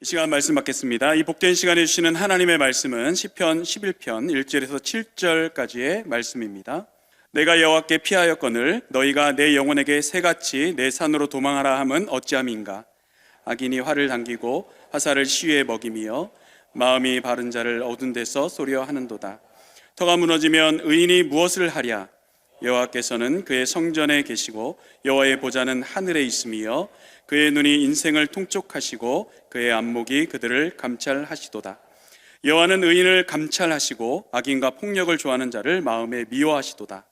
이 시간 말씀 받겠습니다. 이 복된 시간에 주시는 하나님의 말씀은 시편 11편 1절에서 7절까지의 말씀입니다. 내가 여호와께 피하였거늘 너희가 내 영혼에게 새같이 내 산으로 도망하라 함은 어찌함인가. 악인이 활을 당기고 화살을 시위에 먹이며 마음이 바른 자를 얻은 데서 쏘려 하는도다. 터가 무너지면 의인이 무엇을 하랴. 여호와께서는 그의 성전에 계시고 여호와의 보좌는 하늘에 있으며 그의 눈이 인생을 통촉하시고 그의 안목이 그들을 감찰하시도다. 여호와는 의인을 감찰하시고 악인과 폭력을 좋아하는 자를 마음에 미워하시도다.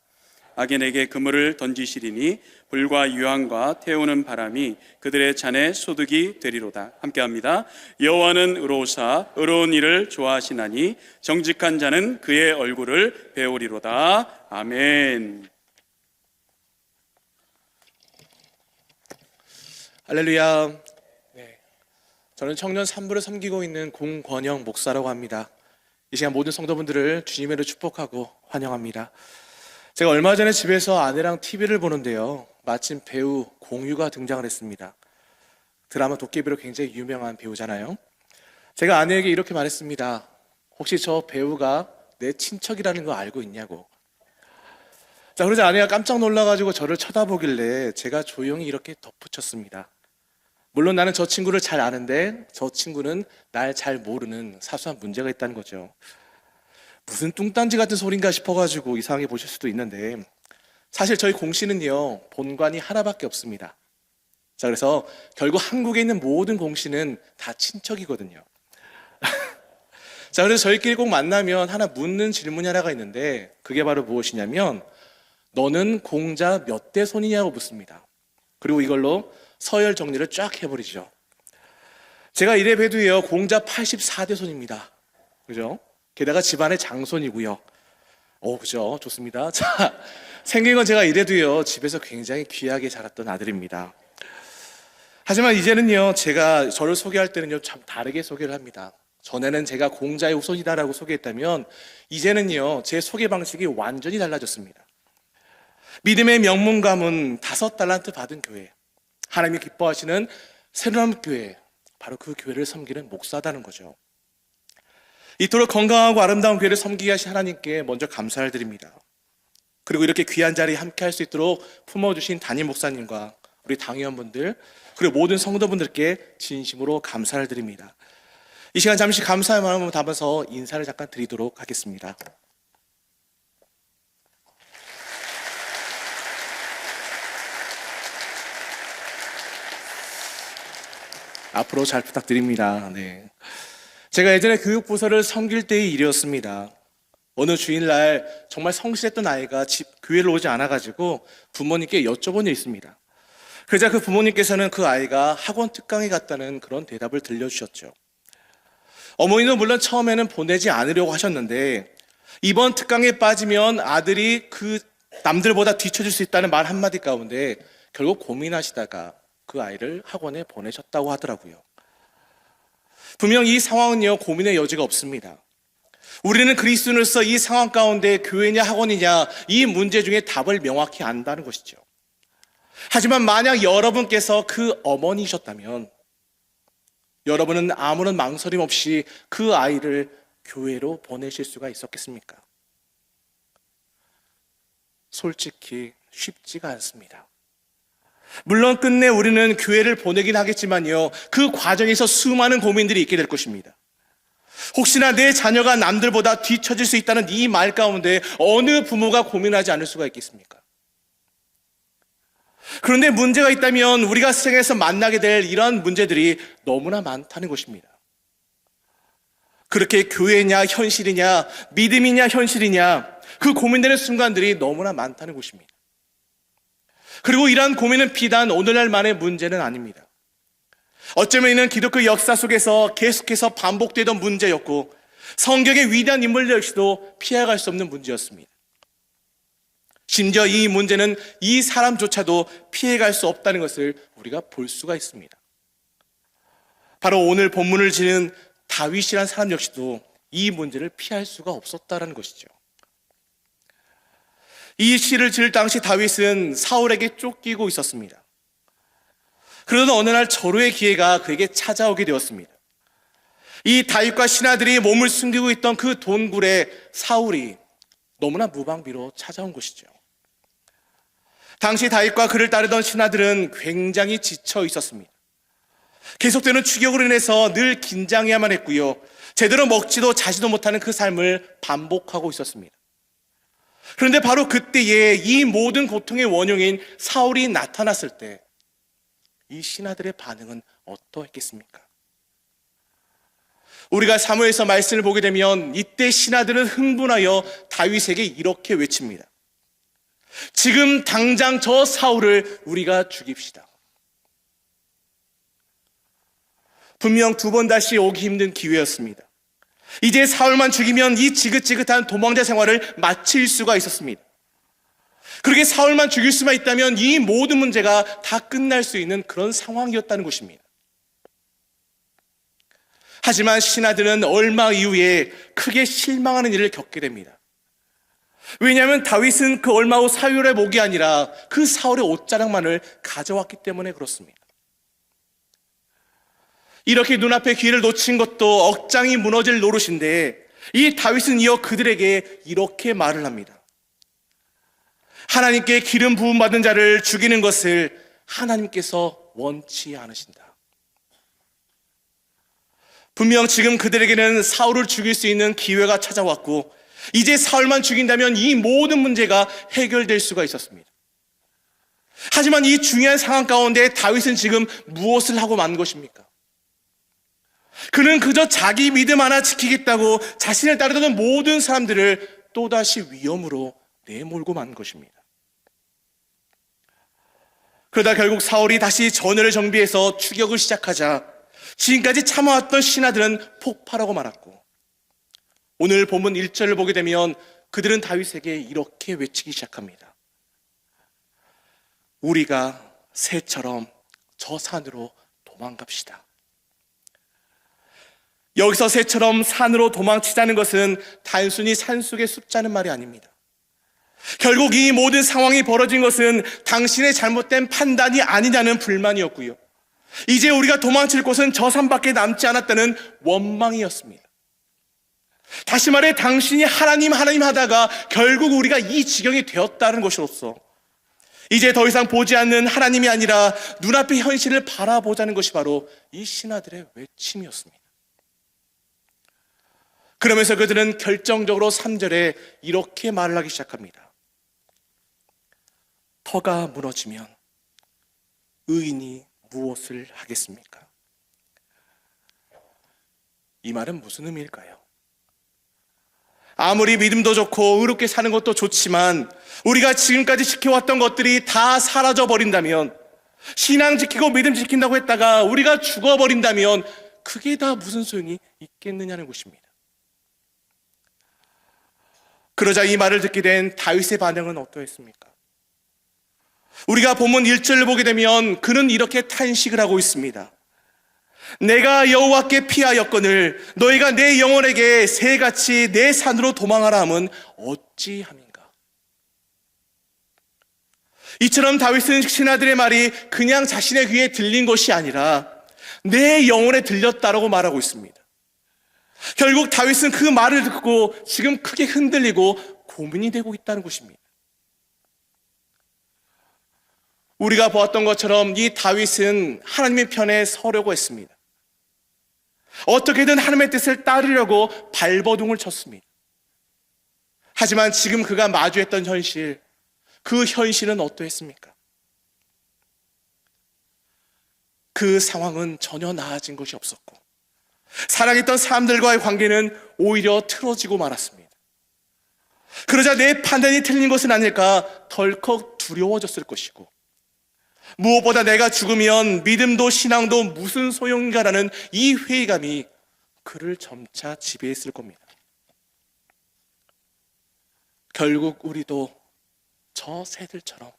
악인에게 그물을 던지시리니 불과 유황과 태우는 바람이 그들의 잔에 소득이 되리로다. 함께합니다. 여호와는 의로우사 의로운 일을 좋아하시나니 정직한 자는 그의 얼굴을 배우리로다. 아멘. 할렐루야. 네, 저는 청년 산부를 섬기고 있는 공권영 목사라고 합니다. 이 시간 모든 성도분들을 주님의 이름으로 축복하고 환영합니다. 제가 얼마 전에 집에서 아내랑 TV를 보는데요, 마침 배우 공유가 등장을 했습니다. 드라마 도깨비로 굉장히 유명한 배우잖아요. 제가 아내에게 이렇게 말했습니다. 혹시 저 배우가 내 친척이라는 거 알고 있냐고. 자, 그러자 아내가 깜짝 놀라가지고 저를 쳐다보길래 제가 조용히 이렇게 덧붙였습니다. 물론 나는 저 친구를 잘 아는데 저 친구는 날 잘 모르는 사소한 문제가 있다는 거죠. 무슨 뚱딴지 같은 소린가 싶어가지고 이상하게 보실 수도 있는데, 사실 저희 공씨는요, 본관이 하나밖에 없습니다. 자, 그래서 결국 한국에 있는 모든 공씨는 다 친척이거든요. 자, 그래서 저희끼리 꼭 만나면 하나 묻는 질문이 하나가 있는데, 그게 바로 무엇이냐면, 너는 공자 몇 대 손이냐고 묻습니다. 그리고 이걸로 서열 정리를 쫙 해버리죠. 제가 이래 봬도요, 공자 84대 손입니다. 그죠? 게다가 집안의 장손이고요. 그죠? 좋습니다. 자, 생긴 건 제가 이래도요, 집에서 굉장히 귀하게 자랐던 아들입니다. 하지만 이제는요, 제가 저를 소개할 때는요, 참 다르게 소개를 합니다. 전에는 제가 공자의 후손이다라고 소개했다면, 이제는요, 제 소개 방식이 완전히 달라졌습니다. 믿음의 명문 가문 5달란트 받은 교회, 하나님이 기뻐하시는 새로운 교회, 바로 그 교회를 섬기는 목사다는 거죠. 이토록 건강하고 아름다운 교회를 섬기게 하신 하나님께 먼저 감사를 드립니다. 그리고 이렇게 귀한 자리에 함께 할 수 있도록 품어주신 담임 목사님과 우리 당회원분들, 그리고 모든 성도분들께 진심으로 감사를 드립니다. 이 시간 잠시 감사의 마음을 담아서 인사를 잠깐 드리도록 하겠습니다. 앞으로 잘 부탁드립니다. 네. 제가 예전에 교육부서를 섬길 때의 일이었습니다. 어느 주일날 정말 성실했던 아이가 교회를 오지 않아가지고 부모님께 여쭤본 일이 있습니다. 그러자 그 부모님께서는 그 아이가 학원 특강에 갔다는 그런 대답을 들려주셨죠. 어머니는 물론 처음에는 보내지 않으려고 하셨는데, 이번 특강에 빠지면 아들이 그 남들보다 뒤처질 수 있다는 말 한마디 가운데 결국 고민하시다가 그 아이를 학원에 보내셨다고 하더라고요. 분명 이 상황은요, 고민의 여지가 없습니다. 우리는 그리스도인으로서 이 상황 가운데 교회냐 학원이냐, 이 문제 중에 답을 명확히 안다는 것이죠. 하지만 만약 여러분께서 그 어머니셨다면, 여러분은 아무런 망설임 없이 그 아이를 교회로 보내실 수가 있었겠습니까? 솔직히 쉽지가 않습니다. 물론 끝내 우리는 교회를 보내긴 하겠지만요, 그 과정에서 수많은 고민들이 있게 될 것입니다. 혹시나 내 자녀가 남들보다 뒤처질 수 있다는 이 말 가운데 어느 부모가 고민하지 않을 수가 있겠습니까? 그런데 문제가 있다면 우리가 세상에서 만나게 될 이런 문제들이 너무나 많다는 것입니다. 그렇게 교회냐 현실이냐, 믿음이냐 현실이냐, 그 고민되는 순간들이 너무나 많다는 것입니다. 그리고 이러한 고민은 비단 오늘날만의 문제는 아닙니다. 어쩌면 이는 기독교 역사 속에서 계속해서 반복되던 문제였고, 성경의 위대한 인물들 역시도 피해갈 수 없는 문제였습니다. 심지어 이 문제는 이 사람조차도 피해갈 수 없다는 것을 우리가 볼 수가 있습니다. 바로 오늘 본문을 지는 다윗이라는 사람 역시도 이 문제를 피할 수가 없었다는 것이죠. 이 시를 지을 당시 다윗은 사울에게 쫓기고 있었습니다. 그러던 어느 날 절호의 기회가 그에게 찾아오게 되었습니다. 이 다윗과 신하들이 몸을 숨기고 있던 그 동굴에 사울이 너무나 무방비로 찾아온 것이죠. 당시 다윗과 그를 따르던 신하들은 굉장히 지쳐 있었습니다. 계속되는 추격으로 인해서 늘 긴장해야만 했고요. 제대로 먹지도 자지도 못하는 그 삶을 반복하고 있었습니다. 그런데 바로 그때에 이 모든 고통의 원흉인 사울이 나타났을 때 이 신하들의 반응은 어떠했겠습니까? 우리가 사무엘서 말씀을 보게 되면 이때 신하들은 흥분하여 다윗에게 이렇게 외칩니다. 지금 당장 저 사울을 우리가 죽입시다. 분명 두 번 다시 오기 힘든 기회였습니다. 이제 사울만 죽이면 이 지긋지긋한 도망자 생활을 마칠 수가 있었습니다. 그렇게 사울만 죽일 수만 있다면 이 모든 문제가 다 끝날 수 있는 그런 상황이었다는 것입니다. 하지만 신하들은 얼마 이후에 크게 실망하는 일을 겪게 됩니다. 왜냐하면 다윗은 그 얼마 후 사울의 목이 아니라 그 사울의 옷자락만을 가져왔기 때문에 그렇습니다. 이렇게 눈앞에 기회를 놓친 것도 억장이 무너질 노릇인데 이 다윗은 이어 그들에게 이렇게 말을 합니다. 하나님께 기름 부음 받은 자를 죽이는 것을 하나님께서 원치 않으신다. 분명 지금 그들에게는 사울을 죽일 수 있는 기회가 찾아왔고 이제 사울만 죽인다면 이 모든 문제가 해결될 수가 있었습니다. 하지만 이 중요한 상황 가운데 다윗은 지금 무엇을 하고 만 것입니까? 그는 그저 자기 믿음 하나 지키겠다고 자신을 따르던 모든 사람들을 또다시 위험으로 내몰고 만 것입니다. 그러다 결국 사울이 다시 전열을 정비해서 추격을 시작하자 지금까지 참아왔던 신하들은 폭발하고 말았고 오늘 본문 1절을 보게 되면 그들은 다윗에게 이렇게 외치기 시작합니다. 우리가 새처럼 저 산으로 도망갑시다. 여기서 새처럼 산으로 도망치자는 것은 단순히 산속에 숨자는 말이 아닙니다. 결국 이 모든 상황이 벌어진 것은 당신의 잘못된 판단이 아니냐는 불만이었고요. 이제 우리가 도망칠 곳은 저 산밖에 남지 않았다는 원망이었습니다. 다시 말해 당신이 하나님 하다가 결국 우리가 이 지경이 되었다는 것으로서 이제 더 이상 보지 않는 하나님이 아니라 눈앞의 현실을 바라보자는 것이 바로 이 신하들의 외침이었습니다. 그러면서 그들은 결정적으로 3절에 이렇게 말을 하기 시작합니다. 터가 무너지면 의인이 무엇을 하겠습니까? 이 말은 무슨 의미일까요? 아무리 믿음도 좋고 의롭게 사는 것도 좋지만 우리가 지금까지 지켜왔던 것들이 다 사라져 버린다면, 신앙 지키고 믿음 지킨다고 했다가 우리가 죽어버린다면 그게 다 무슨 소용이 있겠느냐는 것입니다. 그러자 이 말을 듣게 된 다윗의 반응은 어떠했습니까? 우리가 본문 1절을 보게 되면 그는 이렇게 탄식을 하고 있습니다. 내가 여호와께 피하였거늘 너희가 내 영혼에게 새같이 내 산으로 도망하라 함은 어찌함인가? 이처럼 다윗은 신하들의 말이 그냥 자신의 귀에 들린 것이 아니라 내 영혼에 들렸다라고 말하고 있습니다. 결국 다윗은 그 말을 듣고 지금 크게 흔들리고 고민이 되고 있다는 것입니다. 우리가 보았던 것처럼 이 다윗은 하나님의 편에 서려고 했습니다. 어떻게든 하나님의 뜻을 따르려고 발버둥을 쳤습니다. 하지만 지금 그가 마주했던 현실, 그 현실은 어떠했습니까? 그 상황은 전혀 나아진 것이 없었고 사랑했던 사람들과의 관계는 오히려 틀어지고 말았습니다. 그러자 내 판단이 틀린 것은 아닐까 덜컥 두려워졌을 것이고 무엇보다 내가 죽으면 믿음도 신앙도 무슨 소용인가라는 이 회의감이 그를 점차 지배했을 겁니다. 결국 우리도 저 새들처럼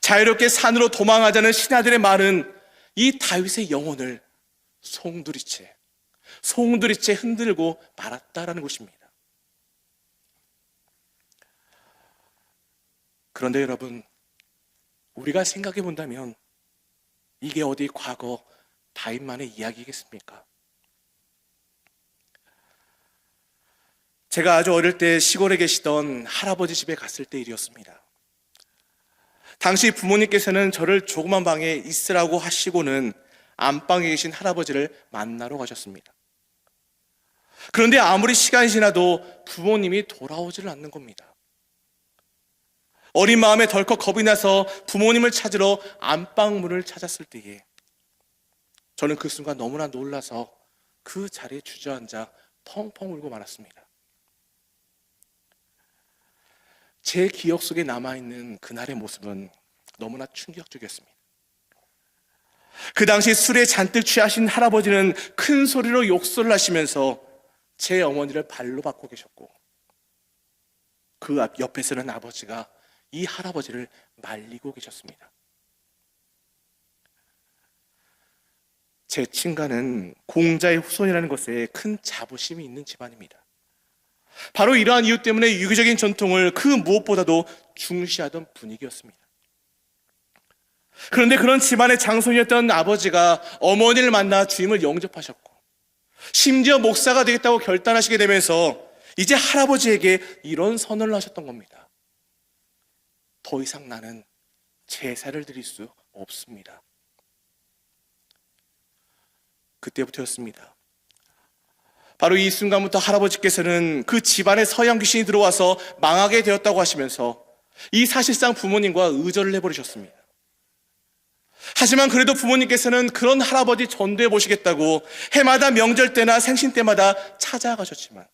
자유롭게 산으로 도망하자는 신하들의 말은 이 다윗의 영혼을 송두리째 흔들고 말았다라는 것입니다. 그런데 여러분, 우리가 생각해 본다면 이게 어디 과거 다윗만의 이야기겠습니까? 제가 아주 어릴 때 시골에 계시던 할아버지 집에 갔을 때 일이었습니다. 당시 부모님께서는 저를 조그만 방에 있으라고 하시고는 안방에 계신 할아버지를 만나러 가셨습니다. 그런데 아무리 시간이 지나도 부모님이 돌아오지를 않는 겁니다. 어린 마음에 덜컥 겁이 나서 부모님을 찾으러 안방 문을 찾았을 때에 저는 그 순간 너무나 놀라서 그 자리에 주저앉아 펑펑 울고 말았습니다. 제 기억 속에 남아있는 그날의 모습은 너무나 충격적이었습니다. 그 당시 술에 잔뜩 취하신 할아버지는 큰 소리로 욕설을 하시면서 제 어머니를 발로 받고 계셨고, 그 옆에서는 아버지가 이 할아버지를 말리고 계셨습니다. 제 친가는 공자의 후손이라는 것에 큰 자부심이 있는 집안입니다. 바로 이러한 이유 때문에 유교적인 전통을 그 무엇보다도 중시하던 분위기였습니다. 그런데 그런 집안의 장손이었던 아버지가 어머니를 만나 주임을 영접하셨고, 심지어 목사가 되겠다고 결단하시게 되면서 이제 할아버지에게 이런 선언을 하셨던 겁니다. 더 이상 나는 제사를 드릴 수 없습니다. 그때부터였습니다. 바로 이 순간부터 할아버지께서는 그 집안에 서양 귀신이 들어와서 망하게 되었다고 하시면서 이 사실상 부모님과 의절을 해버리셨습니다. 하지만 그래도 부모님께서는 그런 할아버지 전도해 보시겠다고 해마다 명절 때나 생신 때마다 찾아가셨지만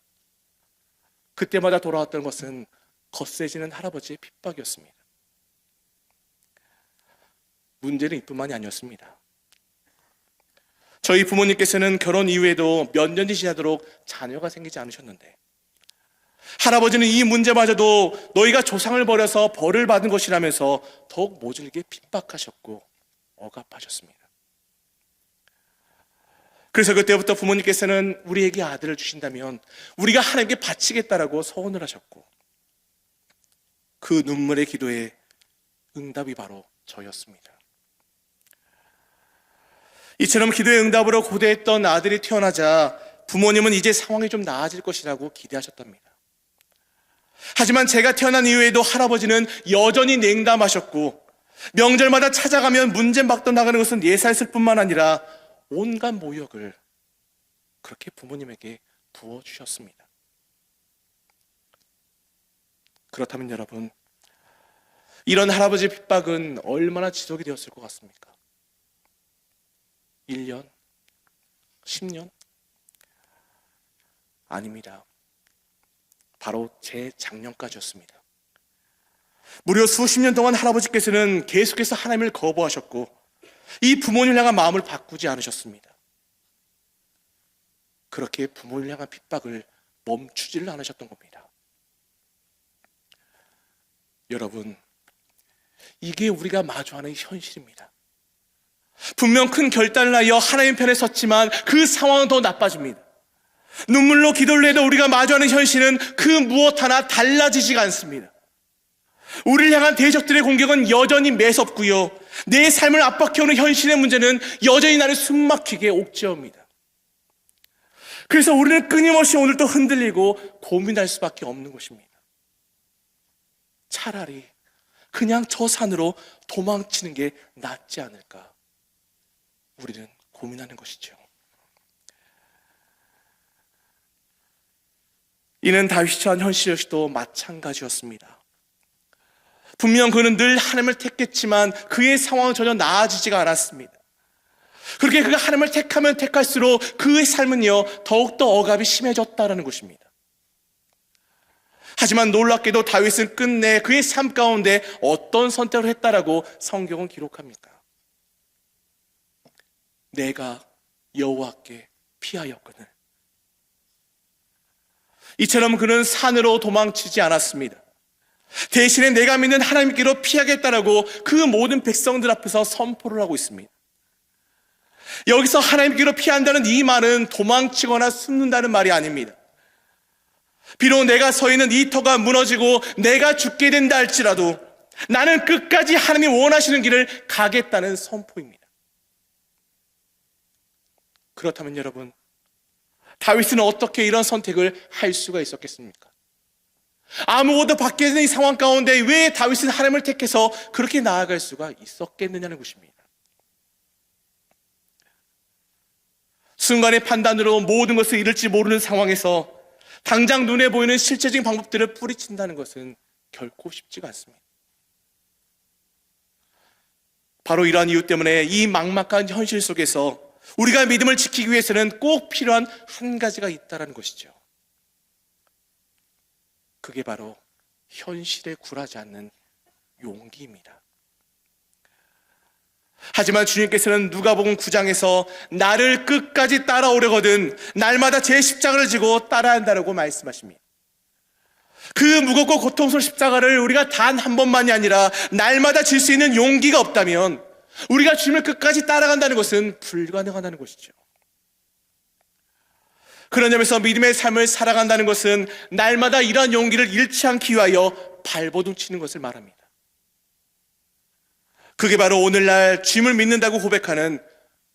그때마다 돌아왔던 것은 거세지는 할아버지의 핍박이었습니다. 문제는 이뿐만이 아니었습니다. 저희 부모님께서는 결혼 이후에도 몇 년이 지나도록 자녀가 생기지 않으셨는데 할아버지는 이 문제마저도 너희가 조상을 버려서 벌을 받은 것이라면서 더욱 모질게 핍박하셨고 억압하셨습니다. 그래서 그때부터 부모님께서는 우리에게 아들을 주신다면 우리가 하나님께 바치겠다라고 서원을 하셨고, 그 눈물의 기도에 응답이 바로 저였습니다. 이처럼 기도의 응답으로 고대했던 아들이 태어나자 부모님은 이제 상황이 좀 나아질 것이라고 기대하셨답니다. 하지만 제가 태어난 이후에도 할아버지는 여전히 냉담하셨고, 명절마다 찾아가면 문제박도 나가는 것은 예사였을 뿐만 아니라 온갖 모욕을 그렇게 부모님에게 부어주셨습니다. 그렇다면 여러분, 이런 할아버지의 핍박은 얼마나 지속이 되었을 것 같습니까? 1년? 10년? 아닙니다. 바로 제 작년까지였습니다. 무려 수십 년 동안 할아버지께서는 계속해서 하나님을 거부하셨고 이 부모님을 향한 마음을 바꾸지 않으셨습니다. 그렇게 부모님을 향한 핍박을 멈추지를 않으셨던 겁니다. 여러분, 이게 우리가 마주하는 현실입니다. 분명 큰 결단을 하여 하나님 편에 섰지만 그 상황은 더 나빠집니다. 눈물로 기도를 해도 우리가 마주하는 현실은 그 무엇 하나 달라지지가 않습니다. 우리를 향한 대적들의 공격은 여전히 매섭고요, 내 삶을 압박해오는 현실의 문제는 여전히 나를 숨막히게 옥죄옵니다. 그래서 우리는 끊임없이 오늘도 흔들리고 고민할 수밖에 없는 것입니다. 차라리 그냥 저 산으로 도망치는 게 낫지 않을까, 우리는 고민하는 것이죠. 이는 다윗이 처한 현실 역시도 마찬가지였습니다. 분명 그는 늘 하나님을 택했지만 그의 상황은 전혀 나아지지가 않았습니다. 그렇게 그가 하나님을 택하면 택할수록 그의 삶은요 더욱더 억압이 심해졌다는 것입니다. 하지만 놀랍게도 다윗은 끝내 그의 삶 가운데 어떤 선택을 했다라고 성경은 기록합니까? 내가 여호와께 피하였거늘. 이처럼 그는 산으로 도망치지 않았습니다. 대신에 내가 믿는 하나님께로 피하겠다라고 그 모든 백성들 앞에서 선포를 하고 있습니다. 여기서 하나님께로 피한다는 이 말은 도망치거나 숨는다는 말이 아닙니다. 비록 내가 서 있는 이 터가 무너지고 내가 죽게 된다 할지라도 나는 끝까지 하나님이 원하시는 길을 가겠다는 선포입니다. 그렇다면 여러분, 다윗은 어떻게 이런 선택을 할 수가 있었겠습니까? 아무것도 받기 전에 이 상황 가운데 왜 다윗은 하나님을 택해서 그렇게 나아갈 수가 있었겠느냐는 것입니다. 순간의 판단으로 모든 것을 잃을지 모르는 상황에서 당장 눈에 보이는 실제적인 방법들을 뿌리친다는 것은 결코 쉽지가 않습니다. 바로 이러한 이유 때문에 이 막막한 현실 속에서 우리가 믿음을 지키기 위해서는 꼭 필요한 한 가지가 있다는 것이죠. 그게 바로 현실에 굴하지 않는 용기입니다. 하지만 주님께서는 누가복음 9장에서 나를 끝까지 따라오려거든 날마다 제 십자가를 지고 따라야 한다고 말씀하십니다. 그 무겁고 고통스러운 십자가를 우리가 단 한 번만이 아니라 날마다 질 수 있는 용기가 없다면 우리가 주님을 끝까지 따라간다는 것은 불가능하다는 것이죠. 그런 점에서 믿음의 삶을 살아간다는 것은 날마다 이러한 용기를 잃지 않기 위하여 발버둥 치는 것을 말합니다. 그게 바로 오늘날 주님을 믿는다고 고백하는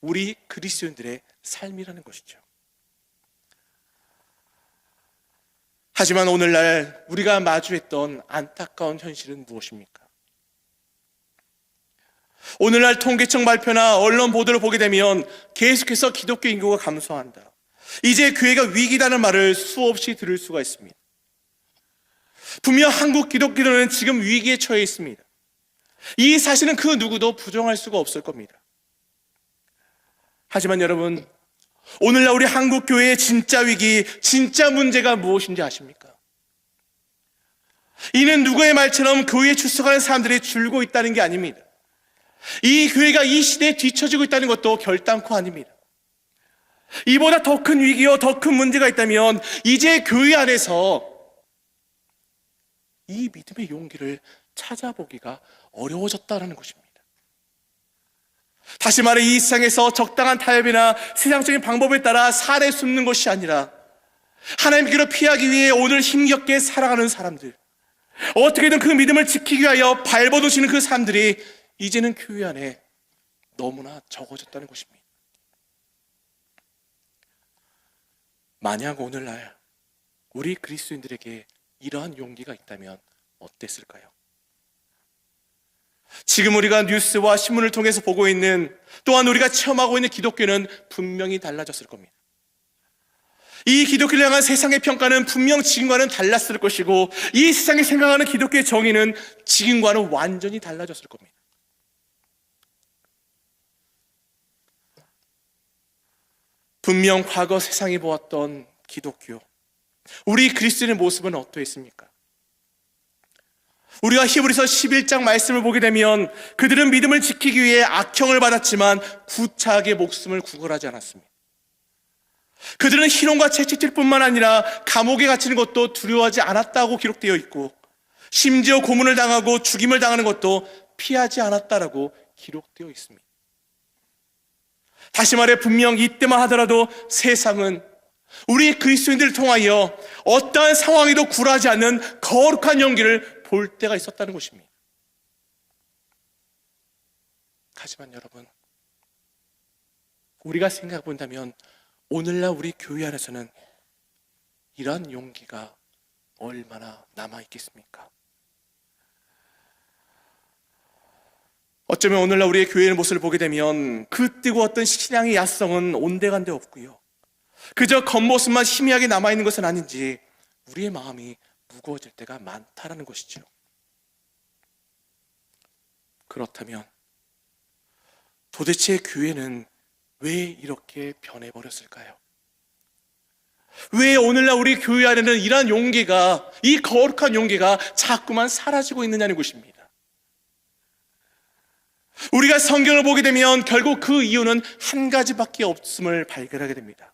우리 그리스도인들의 삶이라는 것이죠. 하지만 오늘날 우리가 마주했던 안타까운 현실은 무엇입니까? 오늘날 통계청 발표나 언론 보도를 보게 되면 계속해서 기독교 인구가 감소한다, 이제 교회가 위기다는 말을 수없이 들을 수가 있습니다. 분명 한국 기독교는 지금 위기에 처해 있습니다. 이 사실은 그 누구도 부정할 수가 없을 겁니다. 하지만 여러분, 오늘날 우리 한국 교회의 진짜 위기, 진짜 문제가 무엇인지 아십니까? 이는 누구의 말처럼 교회에 출석하는 사람들이 줄고 있다는 게 아닙니다. 이 교회가 이 시대에 뒤처지고 있다는 것도 결단코 아닙니다. 이보다 더 큰 위기요, 더 큰 문제가 있다면 이제 교회 안에서 이 믿음의 용기를 찾아보기가 어려워졌다는 것입니다. 다시 말해 이 세상에서 적당한 타협이나 세상적인 방법에 따라 살에 숨는 것이 아니라 하나님께로 피하기 위해 오늘 힘겹게 살아가는 사람들, 어떻게든 그 믿음을 지키기 위하여 발버둥치는 그 사람들이 이제는 교회 안에 너무나 적어졌다는 것입니다. 만약 오늘날 우리 그리스도인들에게 이러한 용기가 있다면 어땠을까요? 지금 우리가 뉴스와 신문을 통해서 보고 있는, 또한 우리가 체험하고 있는 기독교는 분명히 달라졌을 겁니다. 이 기독교를 향한 세상의 평가는 분명 지금과는 달랐을 것이고, 이 세상이 생각하는 기독교의 정의는 지금과는 완전히 달라졌을 겁니다. 분명 과거 세상이 보았던 기독교, 우리 그리스도인의 모습은 어떠했습니까? 우리가 히브리서 11장 말씀을 보게 되면 그들은 믿음을 지키기 위해 악형을 받았지만 구차하게 목숨을 구걸하지 않았습니다. 그들은 희롱과 채찍질 뿐만 아니라 감옥에 갇히는 것도 두려워하지 않았다고 기록되어 있고, 심지어 고문을 당하고 죽임을 당하는 것도 피하지 않았다라고 기록되어 있습니다. 다시 말해 분명 이때만 하더라도 세상은 우리 그리스도인들을 통하여 어떠한 상황에도 굴하지 않는 거룩한 용기를 볼 때가 있었다는 것입니다. 하지만 여러분, 우리가 생각해 본다면 오늘날 우리 교회 안에서는 이러한 용기가 얼마나 남아있겠습니까? 어쩌면 오늘날 우리의 교회의 모습을 보게 되면 그 뜨거웠던 신앙의 야성은 온데간데 없고요, 그저 겉모습만 희미하게 남아있는 것은 아닌지 우리의 마음이 무거워질 때가 많다라는 것이죠. 그렇다면 도대체 교회는 왜 이렇게 변해버렸을까요? 왜 오늘날 우리 교회 안에는 이러한 용기가, 이 거룩한 용기가 자꾸만 사라지고 있느냐는 것입니다. 우리가 성경을 보게 되면 결국 그 이유는 한 가지밖에 없음을 발견하게 됩니다.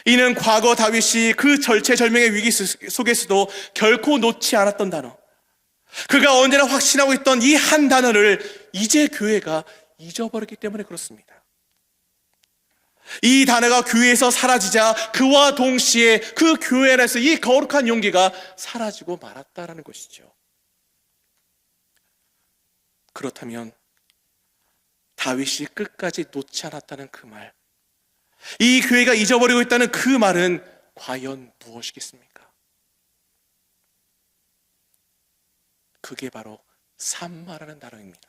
이는 과거 다윗이 그 절체절명의 위기 속에서도 결코 놓지 않았던 단어, 그가 언제나 확신하고 있던 이 한 단어를 이제 교회가 잊어버렸기 때문에 그렇습니다. 이 단어가 교회에서 사라지자 그와 동시에 그 교회 안에서 이 거룩한 용기가 사라지고 말았다라는 것이죠. 그렇다면 다윗이 끝까지 놓지 않았다는 그 말, 이 교회가 잊어버리고 있다는 그 말은 과연 무엇이겠습니까? 그게 바로 삼마라는 단어입니다.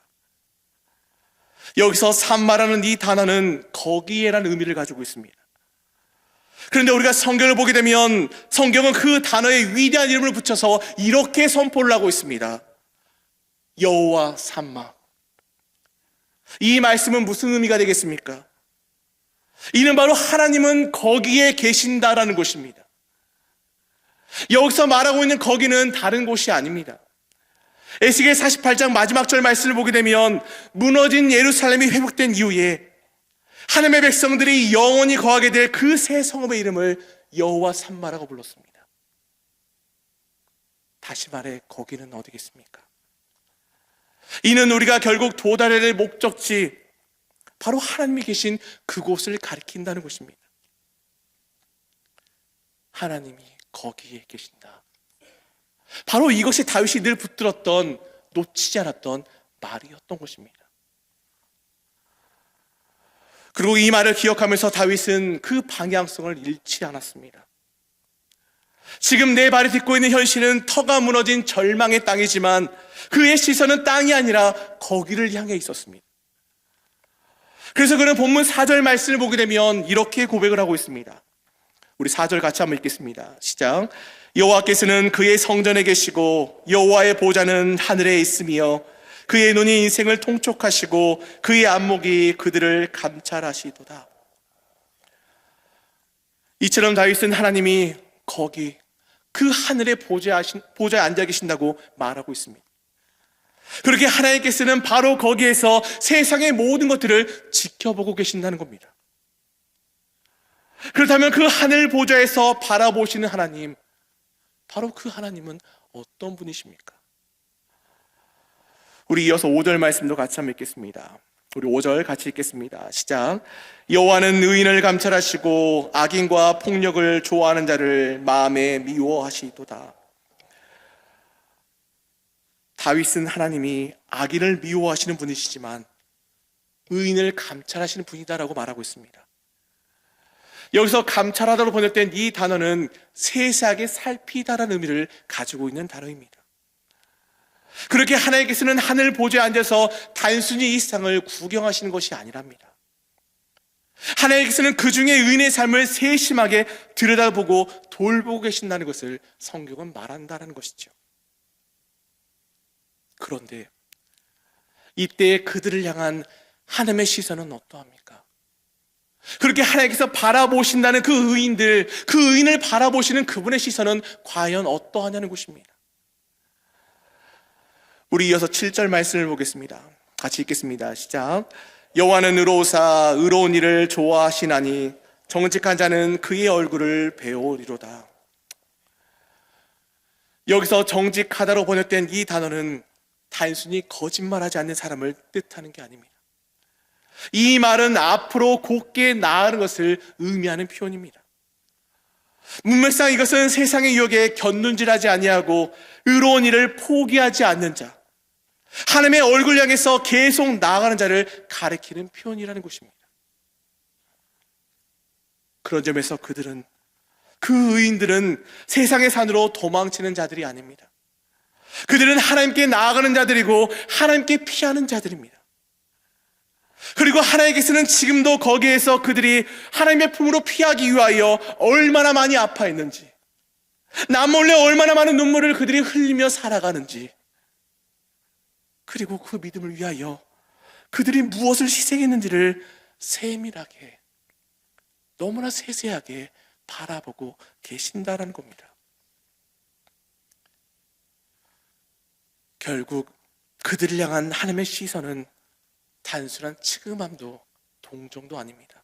여기서 삼마라는 이 단어는 거기에라는 의미를 가지고 있습니다. 그런데 우리가 성경을 보게 되면 성경은 그 단어에 위대한 이름을 붙여서 이렇게 선포를 하고 있습니다. 여호와 삼마. 이 말씀은 무슨 의미가 되겠습니까? 이는 바로 하나님은 거기에 계신다라는 것입니다. 여기서 말하고 있는 거기는 다른 곳이 아닙니다. 에스겔 48장 마지막 절 말씀을 보게 되면 무너진 예루살렘이 회복된 이후에 하나님의 백성들이 영원히 거하게 될 그 새 성읍의 이름을 여호와 삼마라고 불렀습니다. 다시 말해 거기는 어디겠습니까? 이는 우리가 결국 도달해야 될 목적지, 바로 하나님이 계신 그곳을 가리킨다는 것입니다. 하나님이 거기에 계신다. 바로 이것이 다윗이 늘 붙들었던, 놓치지 않았던 말이었던 것입니다. 그리고 이 말을 기억하면서 다윗은 그 방향성을 잃지 않았습니다. 지금 내 발이 딛고 있는 현실은 터가 무너진 절망의 땅이지만 그의 시선은 땅이 아니라 거기를 향해 있었습니다. 그래서 그는 본문 4절 말씀을 보게 되면 이렇게 고백을 하고 있습니다. 우리 4절 같이 한번 읽겠습니다. 시작. 여호와께서는 그의 성전에 계시고 여호와의 보좌는 하늘에 있으며 그의 눈이 인생을 통촉하시고 그의 안목이 그들을 감찰하시도다. 이처럼 다윗은 하나님이 거기 그 하늘의 보좌에 앉아 계신다고 말하고 있습니다. 그렇게 하나님께서는 바로 거기에서 세상의 모든 것들을 지켜보고 계신다는 겁니다. 그렇다면 그 하늘 보좌에서 바라보시는 하나님, 바로 그 하나님은 어떤 분이십니까? 우리 이어서 5절 말씀도 같이 한번 읽겠습니다. 우리 5절 같이 읽겠습니다. 시작. 여호와는 의인을 감찰하시고 악인과 폭력을 좋아하는 자를 마음에 미워하시도다. 다윗은 하나님이 악인을 미워하시는 분이시지만 의인을 감찰하시는 분이다라고 말하고 있습니다. 여기서 감찰하다로 번역된 이 단어는 세세하게 살피다라는 의미를 가지고 있는 단어입니다. 그렇게 하나님께서는 하늘 보좌에 앉아서 단순히 이 세상을 구경하시는 것이 아니랍니다. 하나님께서는 그 중에 의인의 삶을 세심하게 들여다보고 돌보고 계신다는 것을 성경은 말한다는 것이죠. 그런데 이때 그들을 향한 하나님의 시선은 어떠합니까? 그렇게 하나님께서 바라보신다는 그 의인들, 그 의인을 바라보시는 그분의 시선은 과연 어떠하냐는 것입니다. 우리 이어서 7절 말씀을 보겠습니다. 같이 읽겠습니다. 시작. 여호와는 의로우사 의로운 일을 좋아하시나니 정직한 자는 그의 얼굴을 배우리로다. 여기서 정직하다로 번역된 이 단어는 단순히 거짓말하지 않는 사람을 뜻하는 게 아닙니다. 이 말은 앞으로 곧게 나아가는 것을 의미하는 표현입니다. 문맥상 이것은 세상의 유혹에 곁눈질하지 아니하고 의로운 일을 포기하지 않는 자, 하나님의 얼굴 향해서 계속 나아가는 자를 가리키는 표현이라는 것입니다. 그런 점에서 그들은, 그 의인들은 세상의 산으로 도망치는 자들이 아닙니다. 그들은 하나님께 나아가는 자들이고 하나님께 피하는 자들입니다. 그리고 하나님께서는 지금도 거기에서 그들이 하나님의 품으로 피하기 위하여 얼마나 많이 아파했는지, 남몰래 얼마나 많은 눈물을 그들이 흘리며 살아가는지, 그리고 그 믿음을 위하여 그들이 무엇을 희생했는지를 세밀하게, 너무나 세세하게 바라보고 계신다는 겁니다. 결국 그들을 향한 하나님의 시선은 단순한 측음함도 동정도 아닙니다.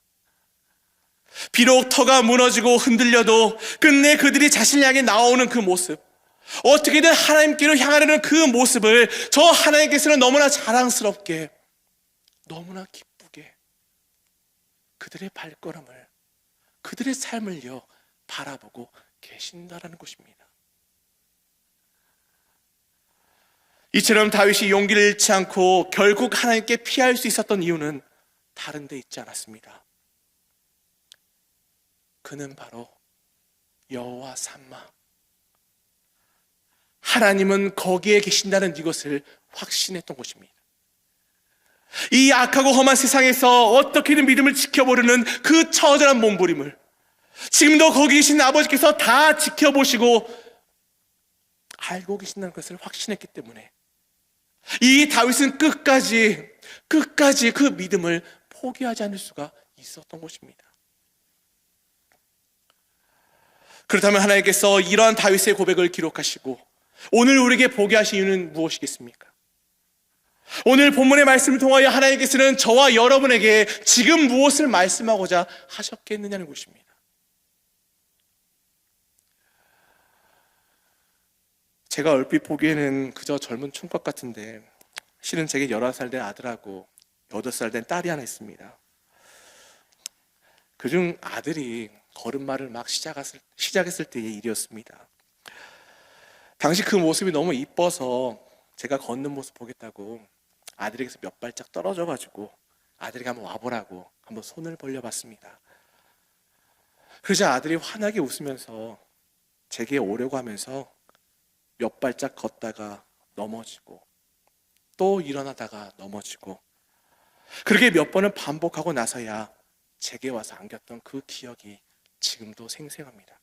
비록 터가 무너지고 흔들려도 끝내 그들이 자신을 향해 나오는 그 모습, 어떻게든 하나님께로 향하려는 그 모습을 저 하나님께서는 너무나 자랑스럽게, 너무나 기쁘게 그들의 발걸음을, 그들의 삶을요 바라보고 계신다라는 것입니다. 이처럼 다윗이 용기를 잃지 않고 결국 하나님께 피할 수 있었던 이유는 다른 데 있지 않았습니다. 그는 바로 여호와 삼마. 하나님은 거기에 계신다는 이것을 확신했던 것입니다. 이 악하고 험한 세상에서 어떻게든 믿음을 지켜보려는 그 처절한 몸부림을 지금도 거기 계신 아버지께서 다 지켜보시고 알고 계신다는 것을 확신했기 때문에 이 다윗은 끝까지 그 믿음을 포기하지 않을 수가 있었던 것입니다. 그렇다면 하나님께서 이러한 다윗의 고백을 기록하시고 오늘 우리에게 보게 하신 이유는 무엇이겠습니까? 오늘 본문의 말씀을 통하여 하나님께서는 저와 여러분에게 지금 무엇을 말씀하고자 하셨겠느냐는 것입니다. 제가 얼핏 보기에는 그저 젊은 총각 같은데 실은 제게 11살 된 아들하고 8살 된 딸이 하나 있습니다. 그중 아들이 걸음마를 막 시작했을 때의 일이었습니다. 당시 그 모습이 너무 이뻐서 제가 걷는 모습 보겠다고 아들에게서 몇 발짝 떨어져가지고 아들에게 한번 와보라고 한번 손을 벌려봤습니다. 그러자 아들이 환하게 웃으면서 제게 오려고 하면서 몇 발짝 걷다가 넘어지고 또 일어나다가 넘어지고 그렇게 몇 번을 반복하고 나서야 제게 와서 안겼던 그 기억이 지금도 생생합니다.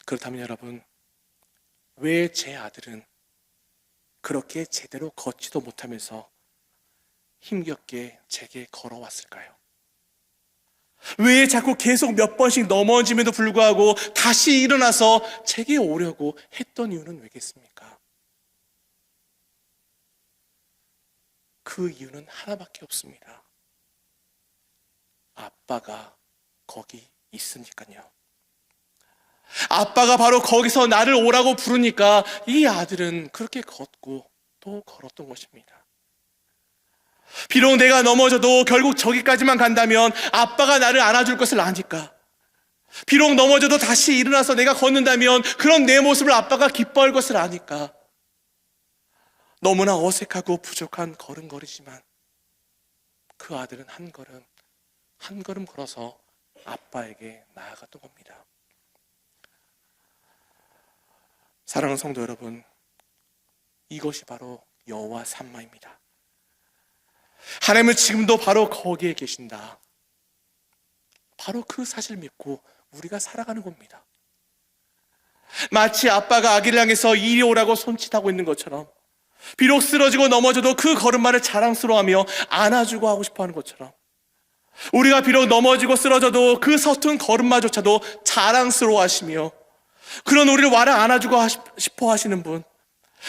그렇다면 여러분, 왜 제 아들은 그렇게 제대로 걷지도 못하면서 힘겹게 제게 걸어왔을까요? 왜 자꾸 계속 몇 번씩 넘어짐에도 불구하고 다시 일어나서 제게 오려고 했던 이유는 왜겠습니까? 그 이유는 하나밖에 없습니다. 아빠가 거기 있으니까요. 아빠가 바로 거기서 나를 오라고 부르니까 이 아들은 그렇게 걷고 또 걸었던 것입니다. 비록 내가 넘어져도 결국 저기까지만 간다면 아빠가 나를 안아줄 것을 아니까, 비록 넘어져도 다시 일어나서 내가 걷는다면 그런 내 모습을 아빠가 기뻐할 것을 아니까 너무나 어색하고 부족한 걸음걸이지만 그 아들은 한 걸음 걸어서 아빠에게 나아갔던 겁니다. 사랑하는 성도 여러분, 이것이 바로 여호와 삼마입니다. 하나님은 지금도 바로 거기에 계신다. 바로 그 사실을 믿고 우리가 살아가는 겁니다. 마치 아빠가 아기를 향해서 이리 오라고 손짓하고 있는 것처럼, 비록 쓰러지고 넘어져도 그 걸음마를 자랑스러워하며 안아주고 하고 싶어하는 것처럼, 우리가 비록 넘어지고 쓰러져도 그 서툰 걸음마조차도 자랑스러워하시며 그런 우리를 와라 안아주고 싶어 하시는 분,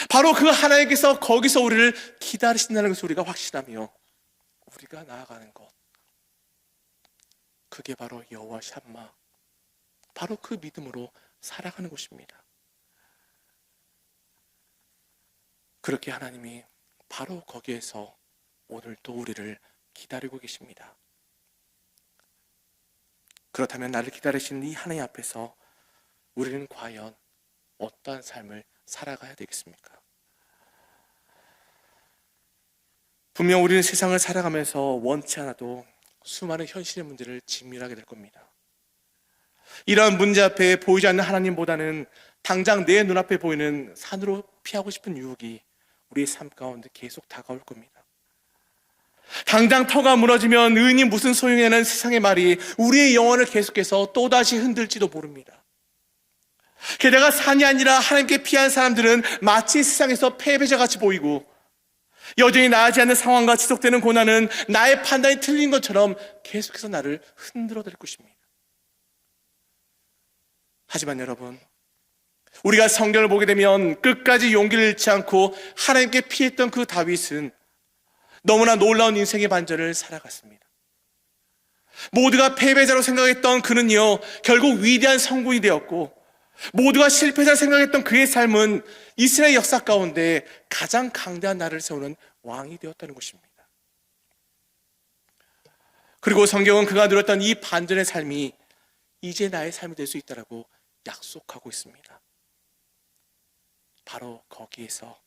바로 그 하나님께서 거기서 우리를 기다리신다는 것을 우리가 확신하며 우리가 나아가는 것, 그게 바로 여호와 샴마, 바로 그 믿음으로 살아가는 것입니다. 그렇게 하나님이 바로 거기에서 오늘도 우리를 기다리고 계십니다. 그렇다면 나를 기다리시는 이 하나님 앞에서 우리는 과연 어떠한 삶을 살아가야 되겠습니까? 분명 우리는 세상을 살아가면서 원치 않아도 수많은 현실의 문제를 직면하게 될 겁니다. 이러한 문제 앞에 보이지 않는 하나님보다는 당장 내 눈앞에 보이는 산으로 피하고 싶은 유혹이 우리의 삶 가운데 계속 다가올 겁니다. 당장 터가 무너지면 의인이 무슨 소용이냐는 세상의 말이 우리의 영혼을 계속해서 또다시 흔들지도 모릅니다. 게다가 산이 아니라 하나님께 피한 사람들은 마치 세상에서 패배자같이 보이고 여전히 나아지 않는 상황과 지속되는 고난은 나의 판단이 틀린 것처럼 계속해서 나를 흔들어댈 것입니다. 하지만 여러분, 우리가 성경을 보게 되면 끝까지 용기를 잃지 않고 하나님께 피했던 그 다윗은 너무나 놀라운 인생의 반전을 살아갔습니다. 모두가 패배자로 생각했던 그는요, 결국 위대한 성군이 되었고, 모두가 실패자로 생각했던 그의 삶은 이스라엘 역사 가운데 가장 강대한 나라를 세우는 왕이 되었다는 것입니다. 그리고 성경은 그가 누렸던 이 반전의 삶이 이제 나의 삶이 될 수 있다고 약속하고 있습니다. 바로 거기에서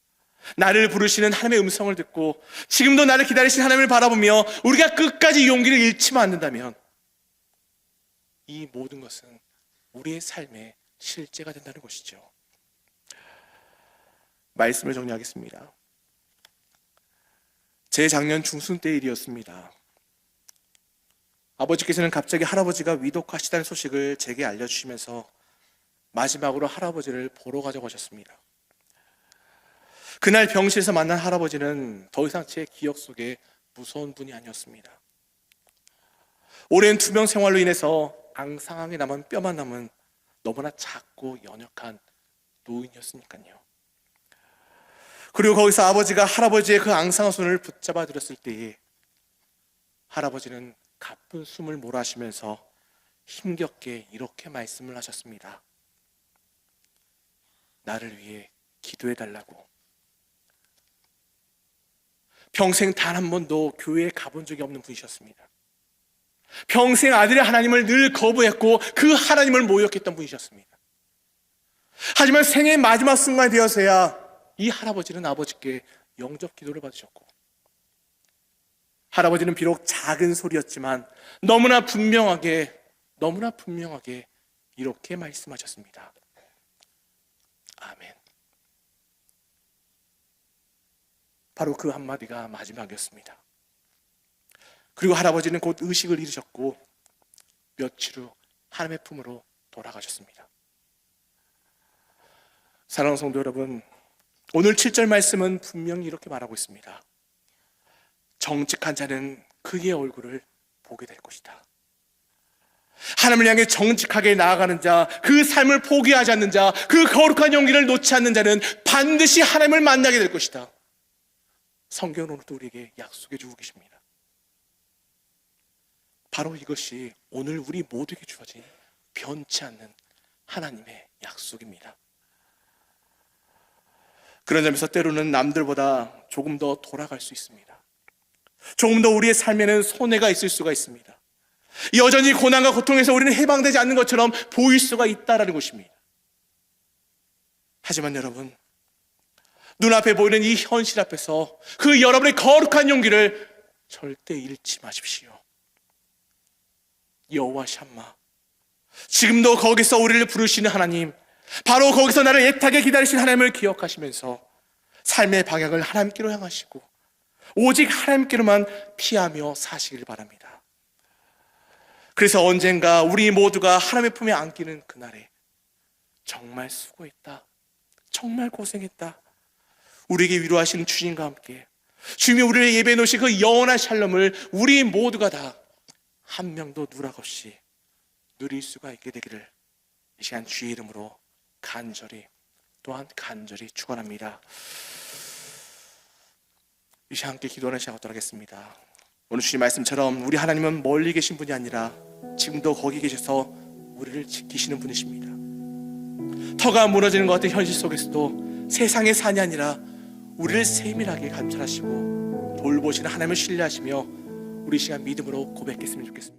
나를 부르시는 하나님의 음성을 듣고 지금도 나를 기다리신 하나님을 바라보며 우리가 끝까지 용기를 잃지만 않는다면 이 모든 것은 우리의 삶의 실제가 된다는 것이죠. 말씀을 정리하겠습니다. 재작년 중순 때 일이었습니다. 아버지께서는 갑자기 할아버지가 위독하시다는 소식을 제게 알려주시면서 마지막으로 할아버지를 보러 가자고 하셨습니다. 그날 병실에서 만난 할아버지는 더 이상 제 기억 속에 무서운 분이 아니었습니다. 오랜 투병 생활로 인해서 앙상하게 남은 뼈만 남은 너무나 작고 연약한 노인이었으니까요. 그리고 거기서 아버지가 할아버지의 그 앙상한 손을 붙잡아 들었을 때에 할아버지는 가쁜 숨을 몰아쉬면서 힘겹게 이렇게 말씀을 하셨습니다. 나를 위해 기도해 달라고. 평생 단 한 번도 교회에 가본 적이 없는 분이셨습니다. 평생 아들의 하나님을 늘 거부했고 그 하나님을 모욕했던 분이셨습니다. 하지만 생애의 마지막 순간이 되어서야 이 할아버지는 아버지께 영접 기도를 받으셨고, 할아버지는 비록 작은 소리였지만 너무나 분명하게 이렇게 말씀하셨습니다. 아멘. 바로 그 한마디가 마지막이었습니다. 그리고 할아버지는 곧 의식을 잃으셨고 며칠 후 하나님의 품으로 돌아가셨습니다. 사랑하는 성도 여러분, 오늘 7절 말씀은 분명히 이렇게 말하고 있습니다. 정직한 자는 그의 얼굴을 보게 될 것이다. 하나님을 향해 정직하게 나아가는 자, 그 삶을 포기하지 않는 자, 그 거룩한 용기를 놓지 않는 자는 반드시 하나님을 만나게 될 것이다. 성경은 오늘도 우리에게 약속해 주고 계십니다. 바로 이것이 오늘 우리 모두에게 주어진 변치 않는 하나님의 약속입니다. 그런 점에서 때로는 남들보다 조금 더 돌아갈 수 있습니다. 조금 더 우리의 삶에는 손해가 있을 수가 있습니다. 여전히 고난과 고통에서 우리는 해방되지 않는 것처럼 보일 수가 있다는 것입니다. 하지만 여러분, 눈앞에 보이는 이 현실 앞에서 그 여러분의 거룩한 용기를 절대 잃지 마십시오. 여호와 샴마, 지금도 거기서 우리를 부르시는 하나님, 바로 거기서 나를 애타게 기다리신 하나님을 기억하시면서 삶의 방향을 하나님께로 향하시고 오직 하나님께로만 피하며 사시길 바랍니다. 그래서 언젠가 우리 모두가 하나님의 품에 안기는 그날에 정말 수고했다, 정말 고생했다, 우리에게 위로하시는 주님과 함께 주님이 우리를 예배해 놓으신 그 영원한 샬롬을 우리 모두가 다 한 명도 누락 없이 누릴 수가 있게 되기를 이 시간 주의 이름으로 간절히 축원합니다. 이 시간 함께 기도하는 시간 갖도록 하겠습니다. 오늘 주님 말씀처럼 우리 하나님은 멀리 계신 분이 아니라 지금도 거기 계셔서 우리를 지키시는 분이십니다. 터가 무너지는 것 같은 현실 속에서도 세상의 산이 아니라 우리를 세밀하게 감찰하시고 돌보시는 하나님을 신뢰하시며 우리 시간 믿음으로 고백했으면 좋겠습니다.